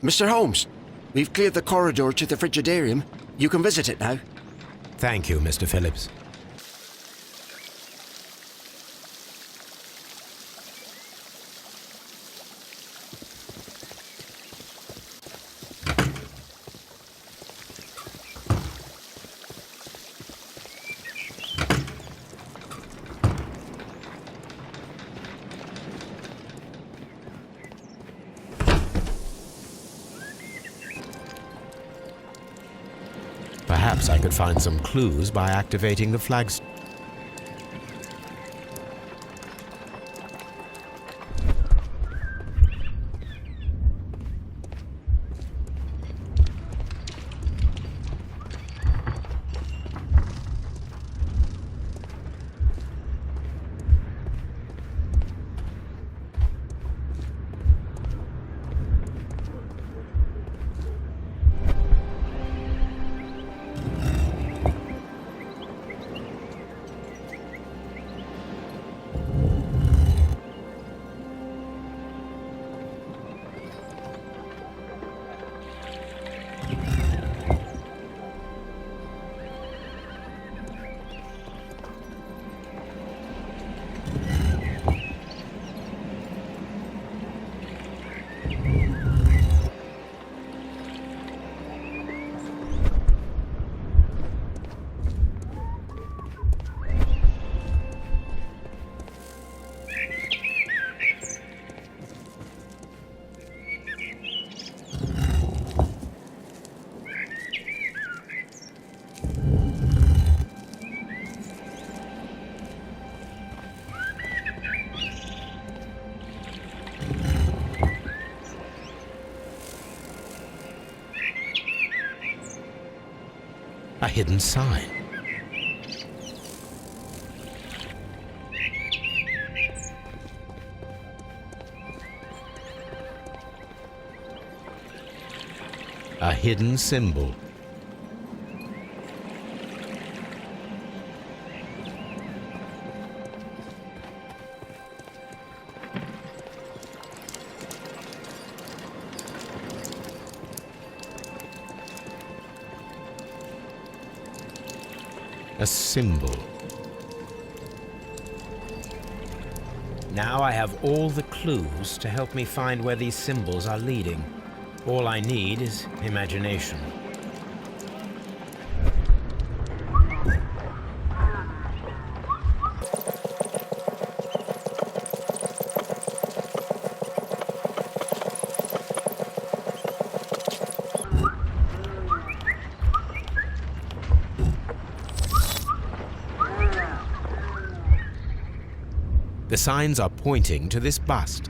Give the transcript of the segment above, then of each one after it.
Mr. Holmes, we've cleared the corridor to the frigidarium. You can visit it now. Thank you, Mr. Phillips. Perhaps I could find some clues by activating the flags. A hidden sign. A hidden symbol. A symbol. Now I have all the clues to help me find where these symbols are leading. All I need is imagination. The signs are pointing to this bust.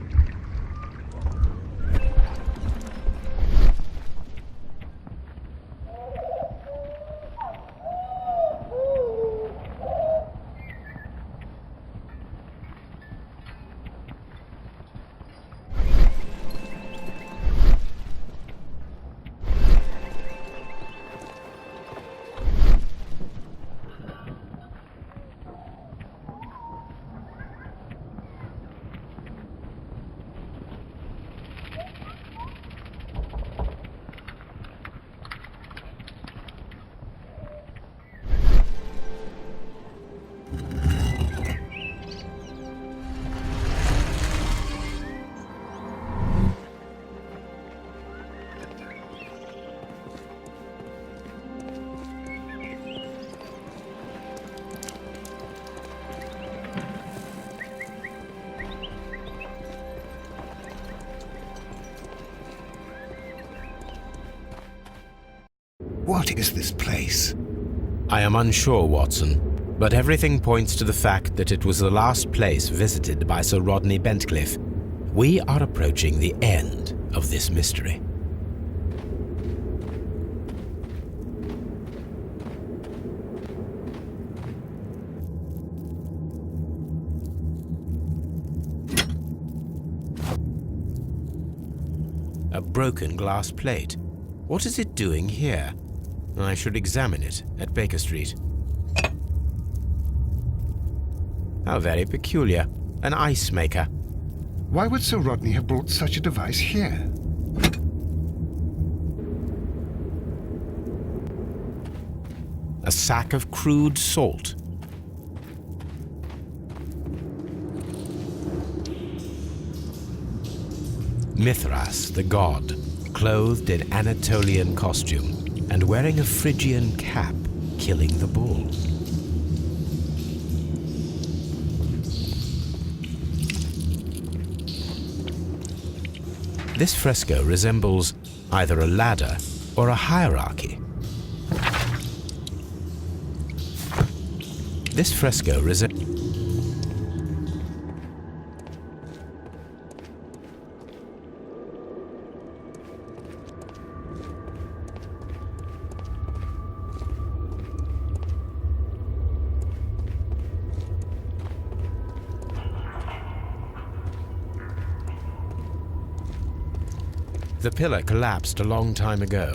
What is this place? I am unsure, Watson, but everything points to the fact that it was the last place visited by Sir Rodney Bentcliffe. We are approaching the end of this mystery. A broken glass plate. What is it doing here? I should examine it at Baker Street. How very peculiar. An ice maker. Why would Sir Rodney have brought such a device here? sack of crude salt. Mithras, the god, clothed in Anatolian costume and wearing a Phrygian cap, killing the bull. This fresco resembles either a ladder or a hierarchy. This fresco resembles the pillar collapsed a long time ago.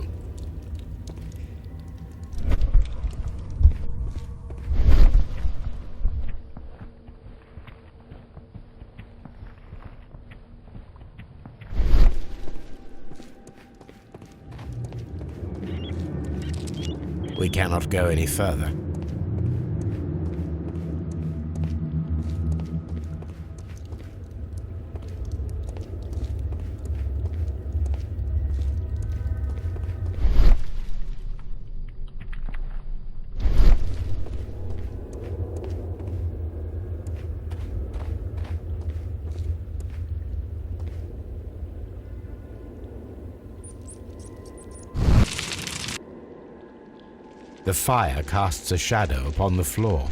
We cannot go any further. The fire casts a shadow upon the floor.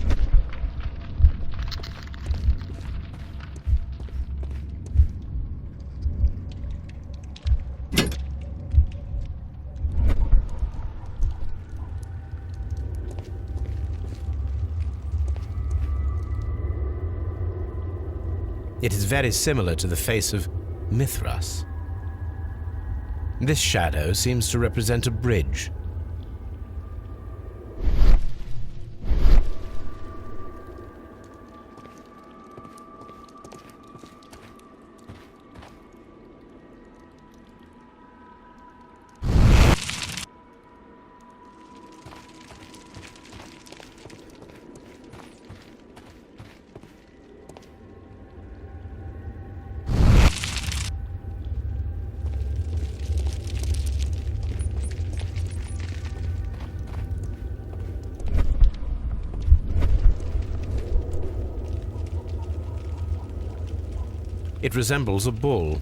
It is very similar to the face of Mithras. This shadow seems to represent a bridge. It resembles a bull.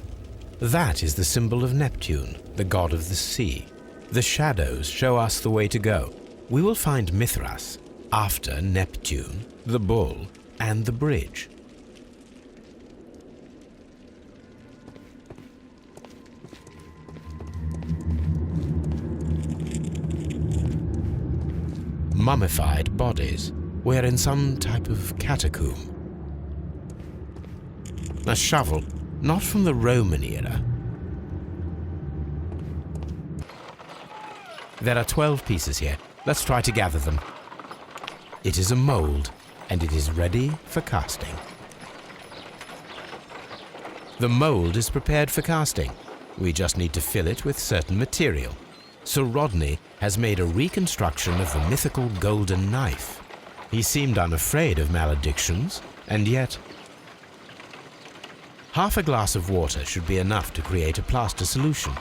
That is the symbol of Neptune, the god of the sea. The shadows show us the way to go. We will find Mithras after Neptune, the bull, and the bridge. Mummified bodies. We're in some type of catacomb. A shovel, not from the Roman era. There are 12 pieces here. Let's try to gather them. It is a mold, and it is ready for casting. The mold is prepared for casting. We just need to fill it with certain material. Sir Rodney has made a reconstruction of the mythical golden knife. He seemed unafraid of maledictions, and yet half a glass of water should be enough to create a plaster solution.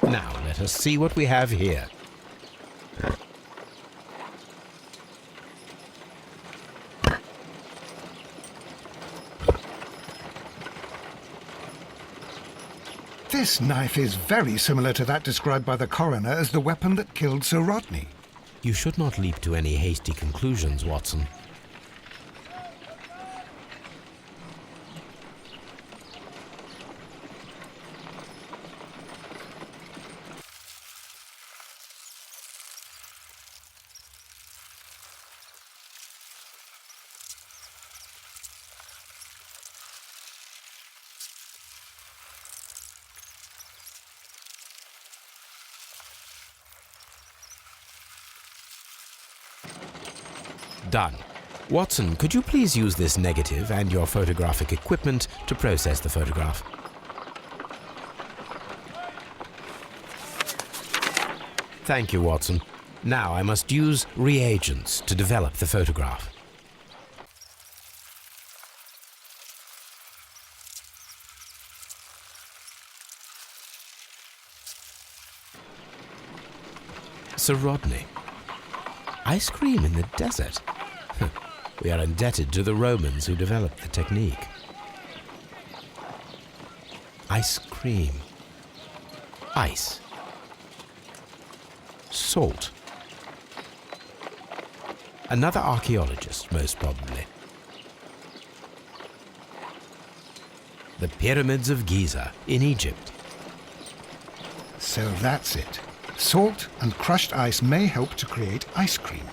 Now let us see what we have here. This knife is very similar to that described by the coroner as the weapon that killed Sir Rodney. You should not leap to any hasty conclusions, Watson. Done. Watson, could you please use this negative and your photographic equipment to process the photograph? Thank you, Watson. Now I must use reagents to develop the photograph. Sir Rodney. Ice cream in the desert. We are indebted to the Romans who developed the technique. Ice cream. Ice. Salt. Another archaeologist, most probably. The Pyramids of Giza in Egypt. So that's it. Salt and crushed ice may help to create ice cream.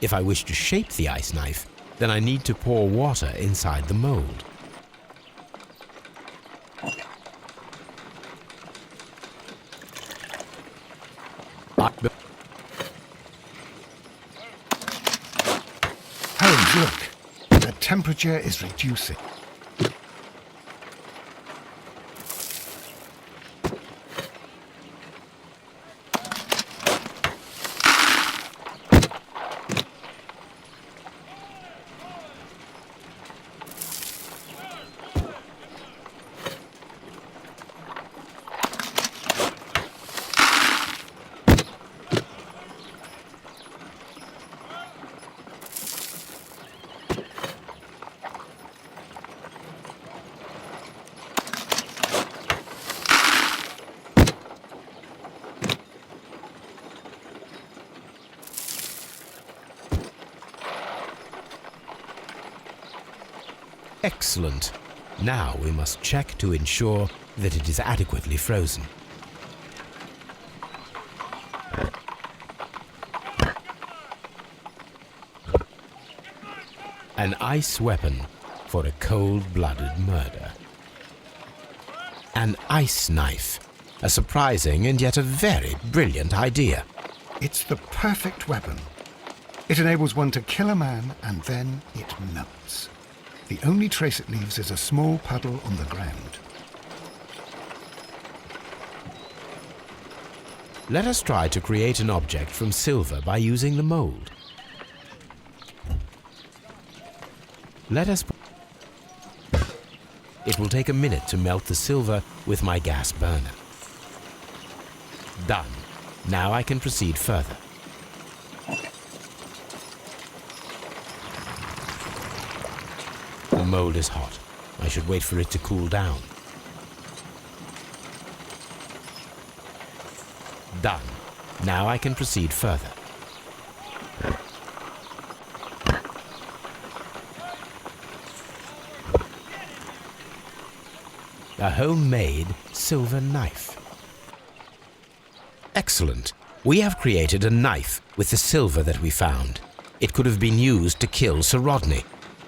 If I wish to shape the ice knife, then I need to pour water inside the mold. Holmes, look. The temperature is reducing. Excellent. Now we must check to ensure that it is adequately frozen. An ice weapon for a cold-blooded murder. An ice knife. A surprising and yet a very brilliant idea. It's the perfect weapon. It enables one to kill a man and then it melts. The only trace it leaves is a small puddle on the ground. Let us try to create an object from silver by using the mold. It will take a minute to melt the silver with my gas burner. Done. Now I can proceed further. The mold is hot. I should wait for it to cool down. Done. Now I can proceed further. A homemade silver knife. Excellent. We have created a knife with the silver that we found. It could have been used to kill Sir Rodney.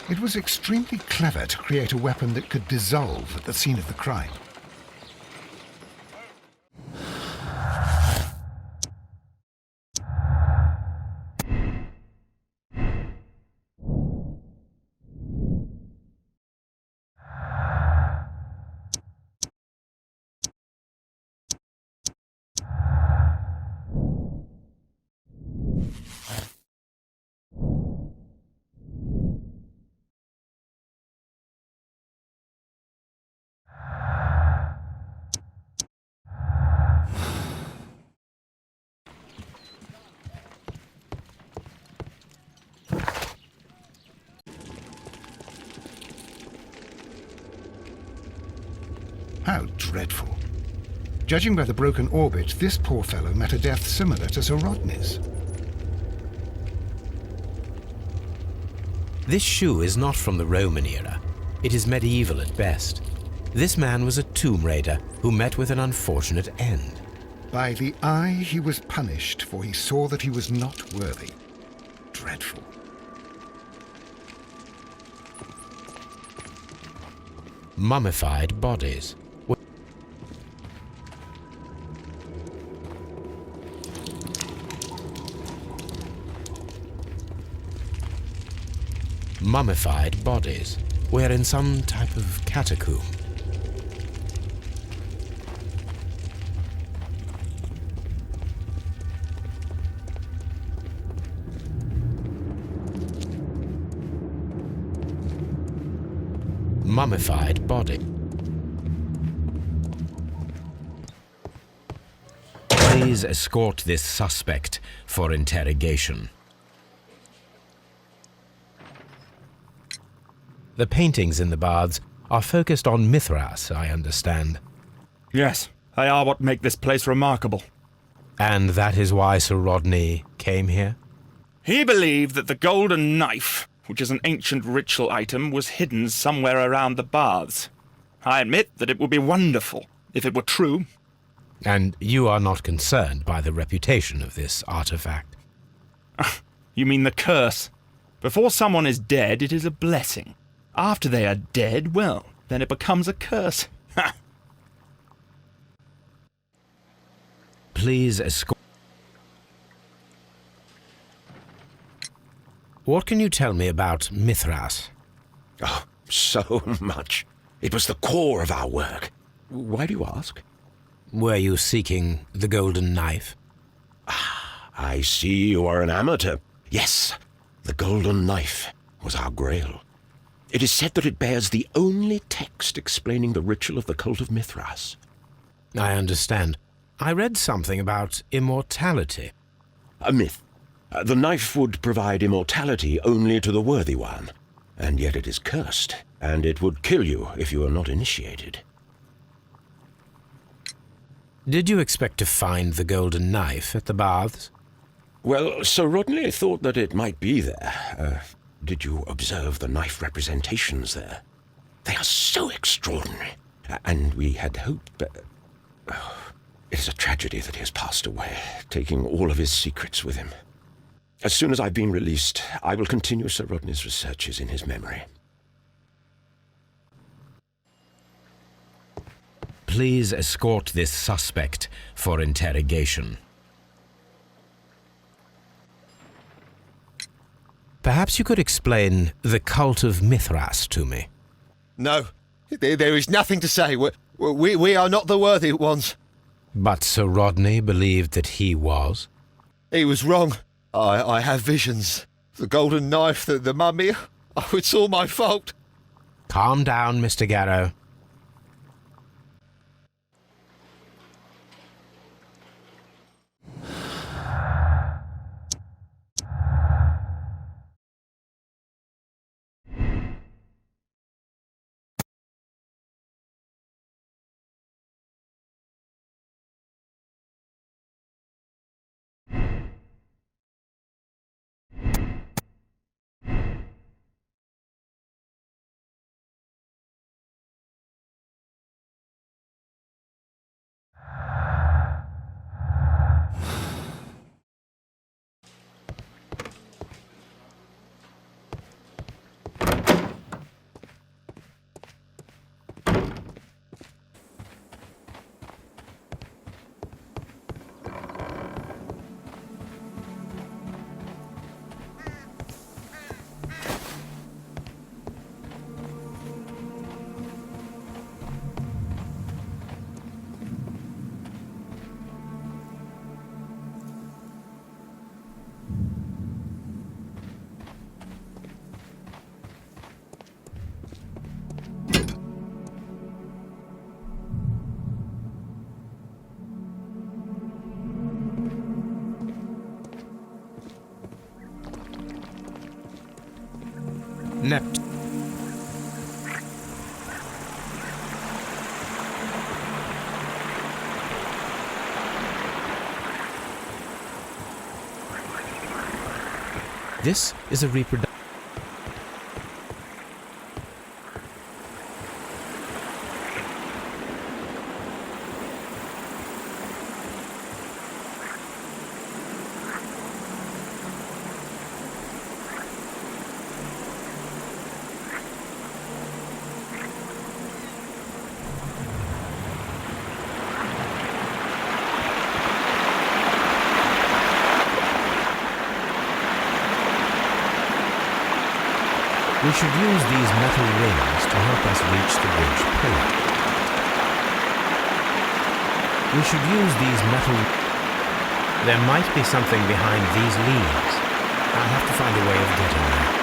It was extremely clever to create a weapon that could dissolve at the scene of the crime. How dreadful. Judging by the broken orbit, this poor fellow met a death similar to Sir Rodney's. This shoe is not from the Roman era. It is medieval at best. This man was a tomb raider who met with an unfortunate end. By the eye he was punished, for he saw that he was not worthy. Dreadful. Mummified bodies. Mummified bodies. We're in some type of catacomb. Mummified body. Please escort this suspect for interrogation. The paintings in the baths are focused on Mithras, I understand. Yes, they are what make this place remarkable. And that is why Sir Rodney came here? He believed that the golden knife, which is an ancient ritual item, was hidden somewhere around the baths. I admit that it would be wonderful if it were true. And you are not concerned by the reputation of this artifact? You mean the curse? Before someone is dead, it is a blessing. After they are dead, well, then it becomes a curse. Please escort. What can you tell me about Mithras? Oh, so much. It was the core of our work. Why do you ask? Were you seeking the golden knife? I see you are an amateur. Yes, the golden knife was our grail. It is said that it bears the only text explaining the ritual of the cult of Mithras. I understand. I read something about immortality. A myth. The knife would provide immortality only to the worthy one, and yet it is cursed, and it would kill you if you are not initiated. Did you expect to find the golden knife at the baths? Well, Sir Rodney thought that it might be there. Did you observe the knife representations there? They are so extraordinary, and we had hoped... it is a tragedy that he has passed away, taking all of his secrets with him. As soon as I've been released, I will continue Sir Rodney's researches in his memory. Please escort this suspect for interrogation. Perhaps you could explain the cult of Mithras to me. No, there is nothing to say. We are not the worthy ones. But Sir Rodney believed that he was? He was wrong. I have visions. The golden knife, the mummy. Oh, it's all my fault. Calm down, Mr. Garrow. This is a reproduction. We should use these metal rings to help us reach the bridge pillar. We should use these metal... There might be something behind these leaves. I'll have to find a way of getting there.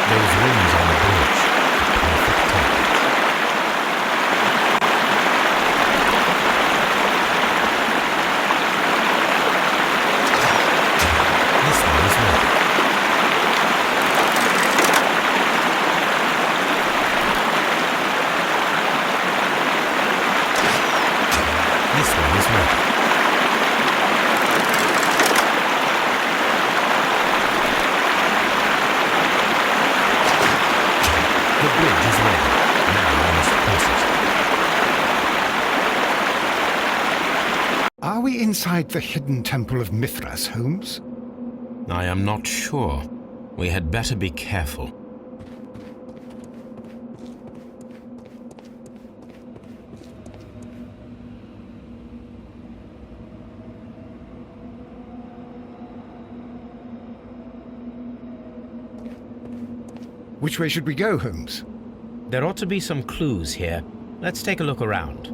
Those rings on the bridge. Perfect timing. This one is ready. This one is ready. The bridge is ready. Now I must cross it. Are we inside the hidden temple of Mithras, Holmes? I am not sure. We had better be careful. Which way should we go, Holmes? There ought to be some clues here. Let's take a look around.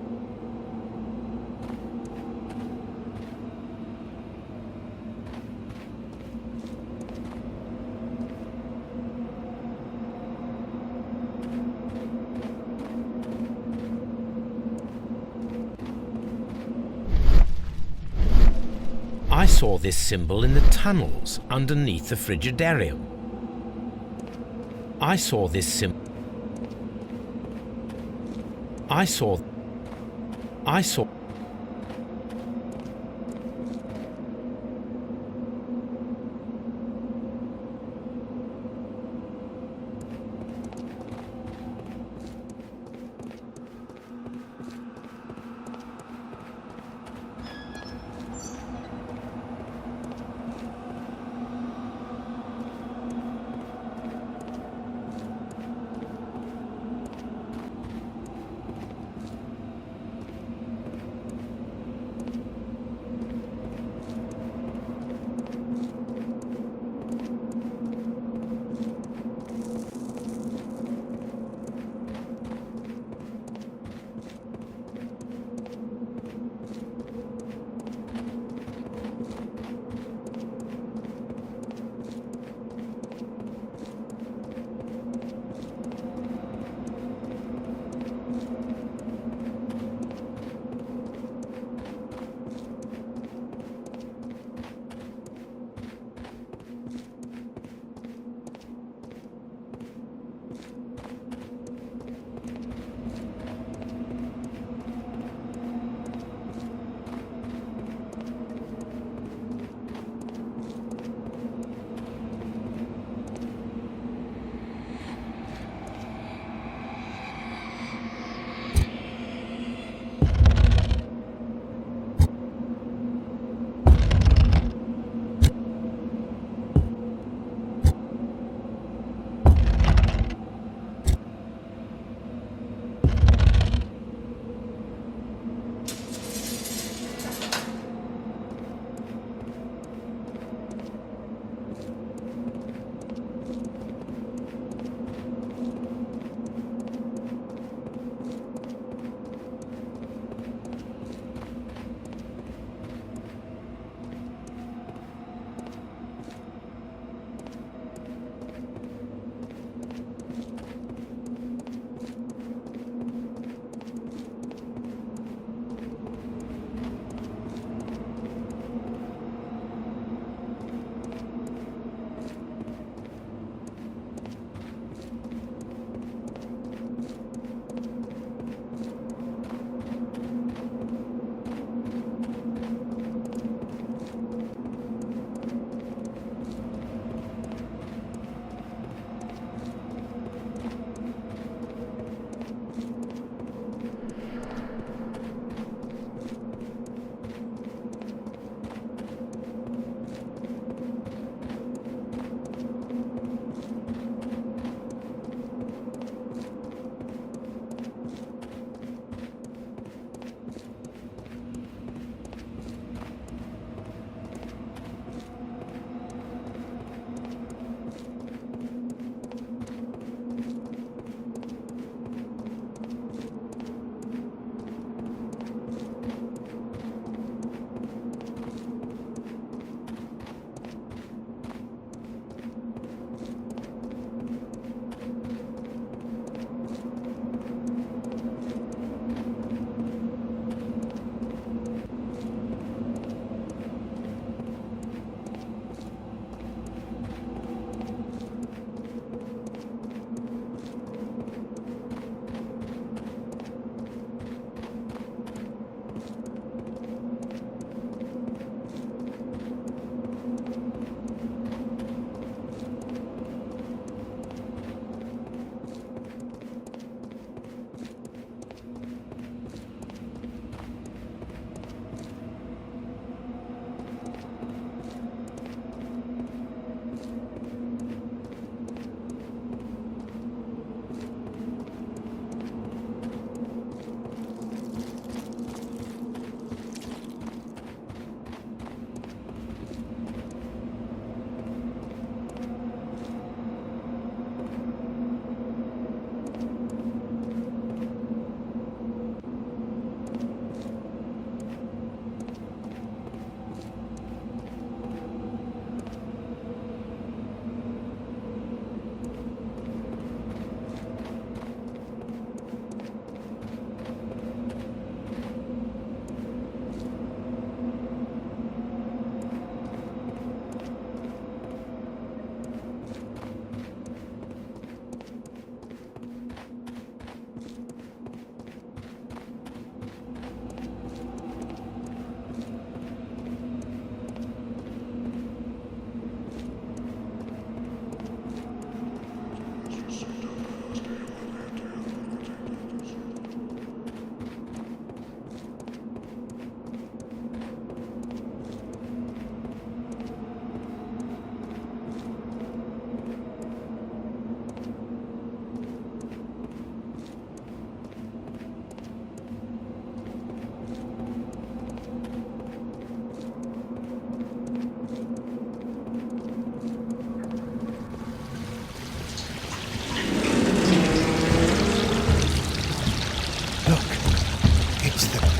I saw this symbol in the tunnels underneath the Frigidarium. I saw this symbol. I saw.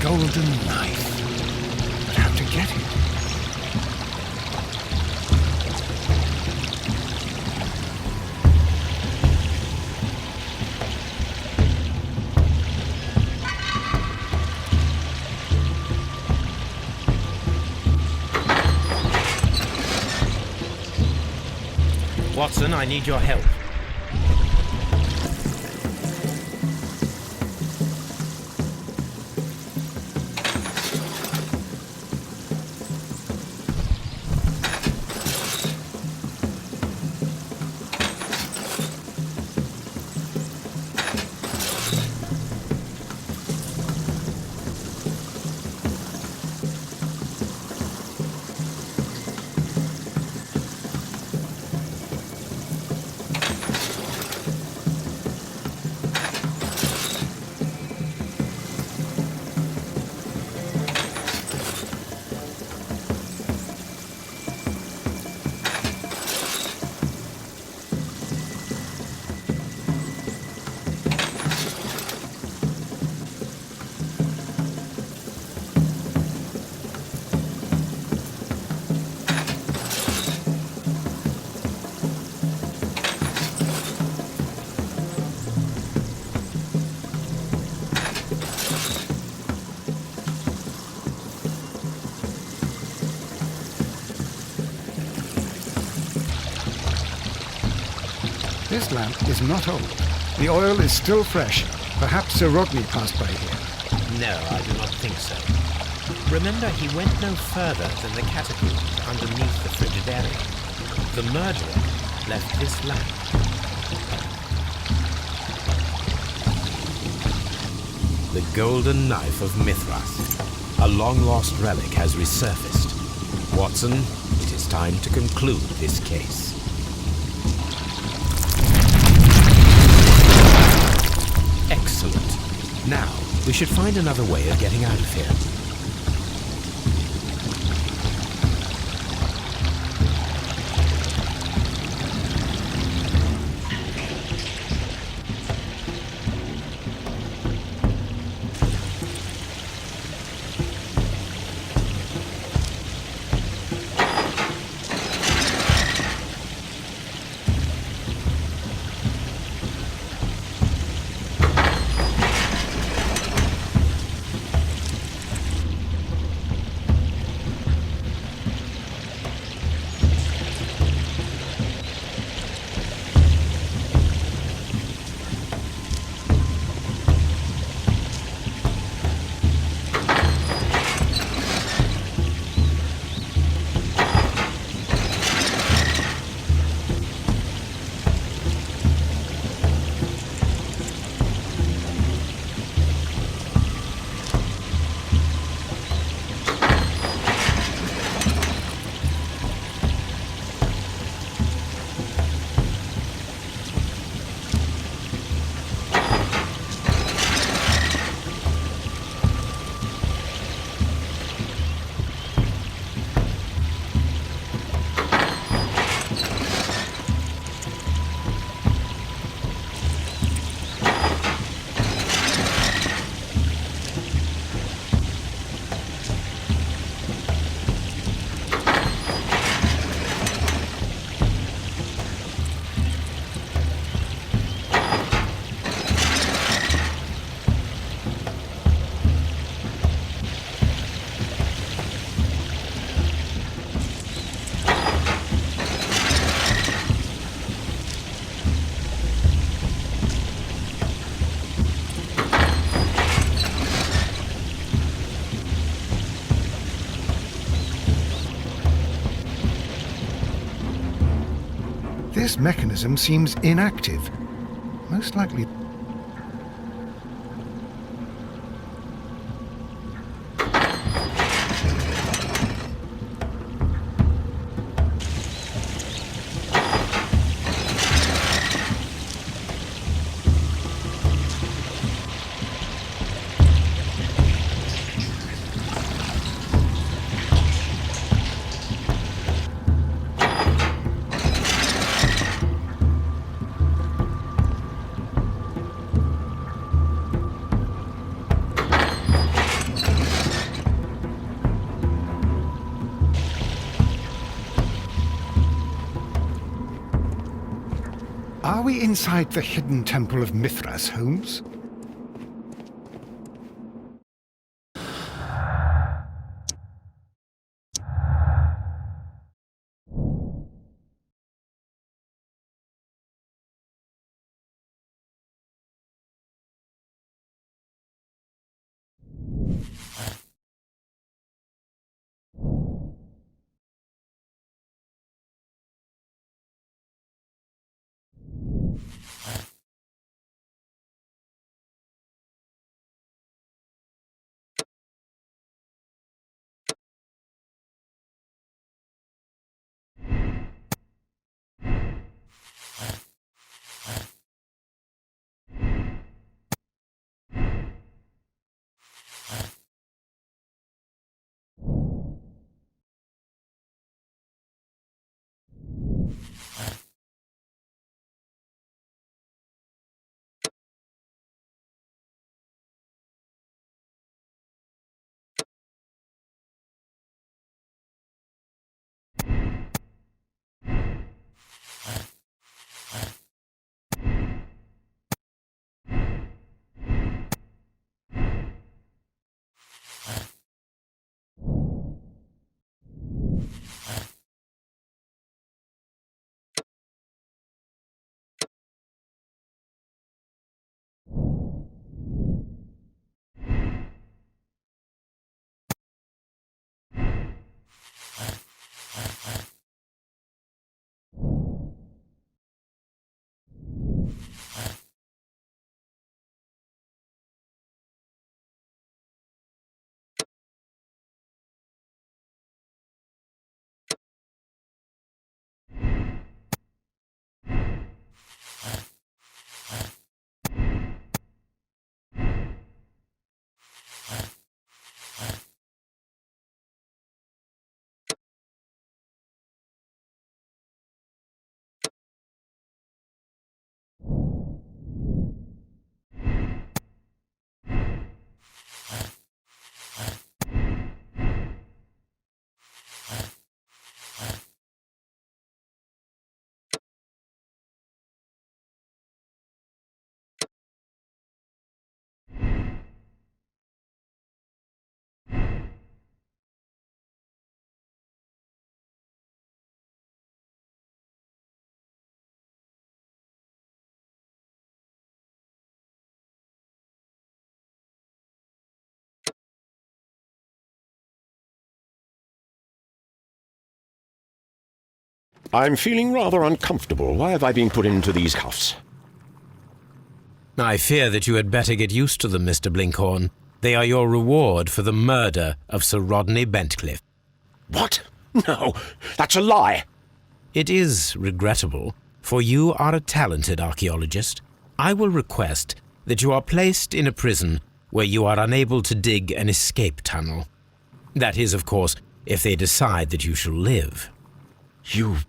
golden knife. But how to get it? Watson, I need your help. This lamp is not old. The oil is still fresh. Perhaps Sir Rodney passed by here. No, I do not think so. Remember, he went no further than the catacombs underneath the Frigidarium. The murderer left this lamp. The golden knife of Mithras. A long-lost relic has resurfaced. Watson, it is time to conclude this case. Excellent. Now, we should find another way of getting out of here. This mechanism seems inactive. Most likely... Are we inside the hidden temple of Mithras, Holmes? I'm feeling rather uncomfortable. Why have I been put into these cuffs? I fear that you had better get used to them, Mr. Blinkhorn. They are your reward for the murder of Sir Rodney Bentcliffe. What? No, that's a lie. It is regrettable, for you are a talented archaeologist. I will request that you are placed in a prison where you are unable to dig an escape tunnel. That is, of course, if they decide that you shall live.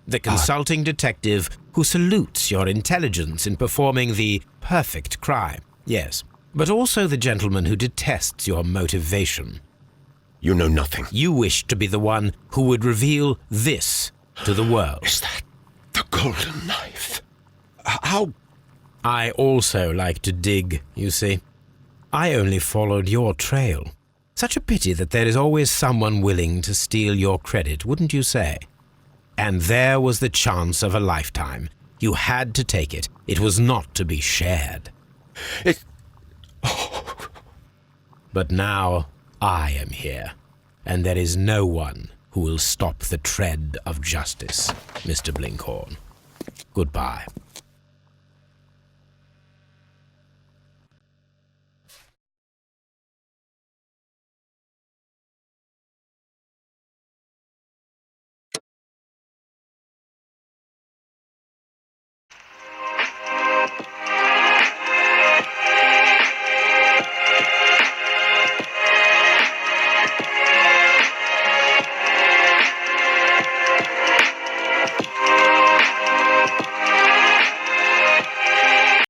The consulting detective who salutes your intelligence in performing the perfect crime, yes, but also the gentleman who detests your motivation. You know nothing. You wish to be the one who would reveal this to the world. Is that the golden knife? How? I also like to dig, you see. I only followed your trail. Such a pity that there is always someone willing to steal your credit, wouldn't you say? And there was the chance of a lifetime. You had to take it. It was not to be shared. But now I am here, and there is no one who will stop the tread of justice, Mr. Blinkhorn. Goodbye.